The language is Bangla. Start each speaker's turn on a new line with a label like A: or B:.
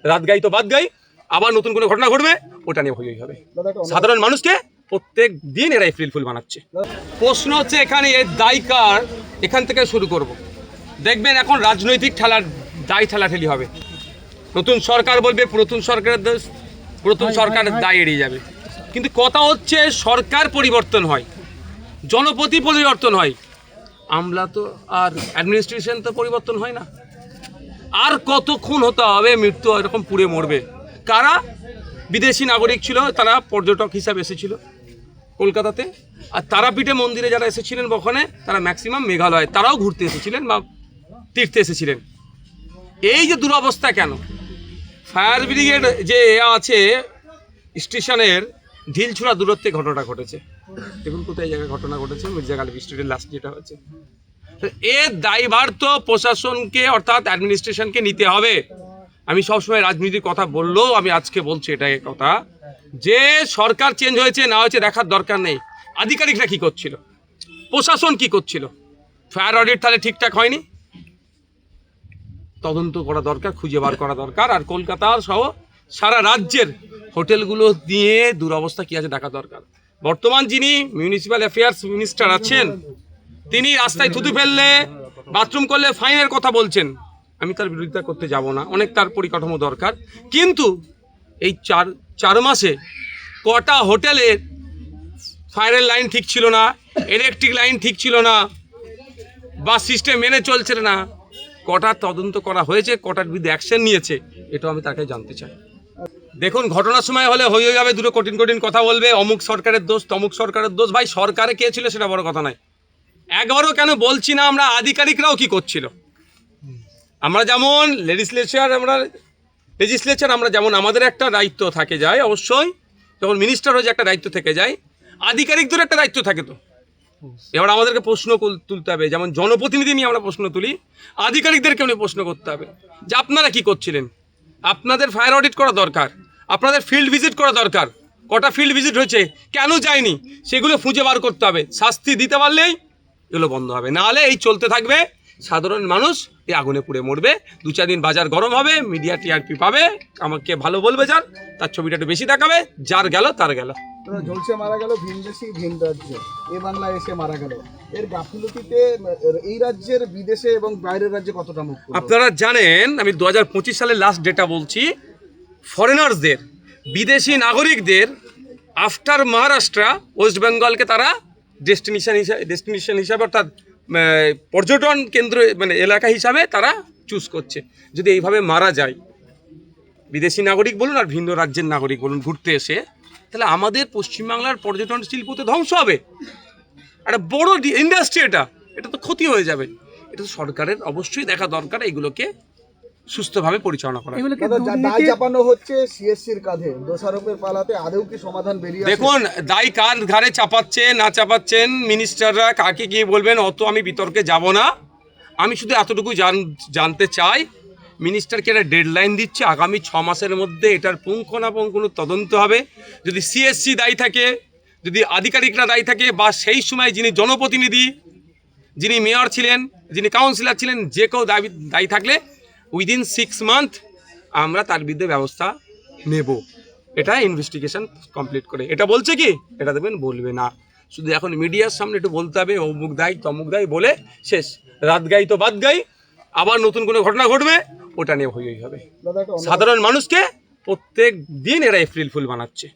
A: রাত গাই তো বাদ গাই, আবার নতুন কোনো ঘটনা ঘটবে, ওটা নিয়ে হই হবে। সাধারণ মানুষকে প্রত্যেক দিন এরা এপ্রিল ফুল বানাচ্ছে। প্রশ্ন হচ্ছে এখানে এর দায় কার, এখান থেকে শুরু করব। দেখবেন এখন রাজনৈতিক দায় ঠেলাঠেলি হবে। নতুন সরকার বলবে পুরাতন সরকারের দায় এড়িয়ে যাবে। কিন্তু কথা হচ্ছে সরকার পরিবর্তন হয়, জনপতি পরিবর্তন হয়, আমলা তো আর অ্যাডমিনিস্ট্রেশন তো পরিবর্তন হয় না। আর কতক্ষণ হতে হবে মৃত্যু এরকম পুড়ে মরবে? কারা বিদেশি নাগরিক ছিল, তারা পর্যটক হিসাবে এসেছিল কলকাতাতে, আর তারাপীঠে মন্দিরে যারা এসেছিলেন ওখানে তারা ম্যাক্সিমাম মেঘালয়, তারাও ঘুরতে এসেছিলেন বা তীর্থে এসেছিলেন। এই যে দুরবস্থা কেন? ফায়ার ব্রিগেড যে আছে স্টেশনের ঢিলছুড়া দূরত্বে ঘটনা ঘটেছে। দেখুন কোথায় জায়গায় ঘটনা ঘটেছে, মির্জা গালিব স্ট্রিটের লাস্ট যেটা হচ্ছে। এর দায়ভার তো প্রশাসনকে অর্থাৎ অ্যাডমিনিস্ট্রেশনকে নিতে হবে। আমি সবসময় রাজনীতির কথা বললেও আমি আজকে বলছি এটাই কথা, যে সরকার চেঞ্জ হয়েছে না হয়েছে দেখার দরকার নেই। আধিকারিকরা কী করছিল, প্রশাসন কি করছিল, ফায়ার অডিট তাহলে ঠিকঠাক হয়নি, তদন্ত করা দরকার, খুঁজে বার করা দরকার। আর কলকাতার সহ সারা রাজ্যের হোটেলগুলো নিয়ে দুরবস্থা কী আছে দেখা দরকার। বর্তমান যিনি মিউনিসিপ্যাল অ্যাফেয়ার্স মিনিস্টার আছেন, তিনি রাস্তায় থুতু ফেললে, বাথরুম করলে ফাইনের কথা বলছেন। আমি তার বিরোধিতা করতে যাব না, অনেক তার পরিকাঠামো দরকার। কিন্তু এই চার মাসে কটা হোটেলের ফায়ারের লাইন ঠিক ছিল না, ইলেকট্রিক লাইন ঠিক ছিল না, বা সিস্টেম মেনে চলছে না, কটা তদন্ত করা হয়েছে, কটার বিরুদ্ধে অ্যাকশন নিয়েছে, এটাও আমি তাকে জানতে চাই। দেখুন ঘটনার সময় হলে হয়ে যাবে, দুটো কঠিন কঠিন কথা বলবে, অমুক সরকারের দোষ তমুক সরকারের দোষ। ভাই সরকারে কে ছিল সেটা বড় কথা নয়। একবারও কেন বলছি না আমরা আধিকারিকরাও কি করছিল। আমরা যেমন লেজিসলেচার আমরা যেমন আমাদের একটা দায়িত্ব থাকে যায়, অবশ্যই যখন মিনিস্টার হয়ে একটা দায়িত্ব থেকে যায়, আধিকারিকদের একটা দায়িত্ব থাকে। তো এবার আমাদেরকে প্রশ্ন তুলতে হবে, যেমন জনপ্রতিনিধি নিয়ে আমরা প্রশ্ন তুলি, আধিকারিকদেরকে নিয়ে প্রশ্ন করতে হবে যে আপনারা কি করছিলেন। আপনাদের ফায়ার অডিট করা দরকার, আপনাদের ফিল্ড ভিজিট করা দরকার। কটা ফিল্ড ভিজিট হয়েছে, কেন যায়নি, সেগুলো খুঁজে বার করতে হবে। শাস্তি দিতে পারলেই এগুলো বন্ধ হবে, নাহলে এই চলতে থাকবে। সাধারণ মানুষ এই আগুনে পুড়ে মরবে। 2-4 দিন বাজার গরম হবে, মিডিয়া টিআরপি পাবে, আমাকে ভালো বলবে, যার তার ছবিটা একটু বেশি দেখাবে, যার গেল তার গেল।
B: ঝলসে মারা গেল ভিনদেশি ভিন রাজ্যে, এ বাংলায় এসে মারা গেল। এর গাফিলতিতে এই রাজ্যের বিদেশে এবং বাইরের রাজ্যে কতটা মুখ?
A: আপনারা জানেন, আমি 2025 সালের লাস্ট ডেটা বলছি, ফরেনার্সদের, বিদেশি নাগরিকদের আফটার মহারাষ্ট্র, ওয়েস্ট বেঙ্গলকে তারা ডেস্টিনেশন হিসাবে অর্থাৎ পর্যটন কেন্দ্র মানে এলাকা হিসাবে তারা চুজ করছে। যদি এইভাবে মারা যায়, বিদেশি নাগরিক বলুন আর ভিন্ন রাজ্যের নাগরিক বলুন, ঘুরতে এসে, তাহলে আমাদের পশ্চিমবাংলার পর্যটন শিল্প তো ধ্বংস হবে। একটা বড় ইন্ডাস্ট্রি, এটা তো ক্ষতি হয়ে যাবে। এটা তো সরকারের অবশ্যই দেখা দরকার, এগুলোকে সুস্থভাবে পরিচালনা করা।
B: দায় চাপানো হচ্ছে সিএসসির কাঁধে, দোষারোপের পালাতে আদৌ কি সমাধান বেরিয়ে আসে?
A: দেখুন দায় কার ঘাড়ে চাপাচ্ছে না চাপাচ্ছেন মিনিস্টাররা, কাকে গিয়ে বলবেন, অত আমি বিতর্কে যাব না। আমি শুধু এতটুকু জানতে চাই, মিনিস্টারকে একটা ডেডলাইন দিচ্ছে, আগামী 6 মাসের মধ্যে এটার পুঙ্খানুপুঙ্খ তদন্ত হবে। যদি সিএসসি দায়ী থাকে, যদি আধিকারিকরা দায়ী থাকে, বা সেই সময় যিনি জনপ্রতিনিধি, যিনি মেয়র ছিলেন, যিনি কাউন্সিলর ছিলেন, যে কেউ দায়ী থাকলে উইদিন 6 মান্থ আমরা তার বিরুদ্ধে ব্যবস্থা নেব। এটা ইনভেস্টিগেশন কমপ্লিট করে। এটা বলছে কি, এটা দেবেন বলবে না, শুধু এখন মিডিয়ার সামনে একটু বলতে হবে অমুক দায়ী তমুক দায়ী বলে শেষ। রাত গাই তো বাদ গাই, আবার নতুন কোনো ঘটনা ঘটবে, ওটা নিয়ে হই হবে। সাধারণ মানুষকে প্রত্যেক দিন এরা এপ্রিল ফুল বানাচ্ছে।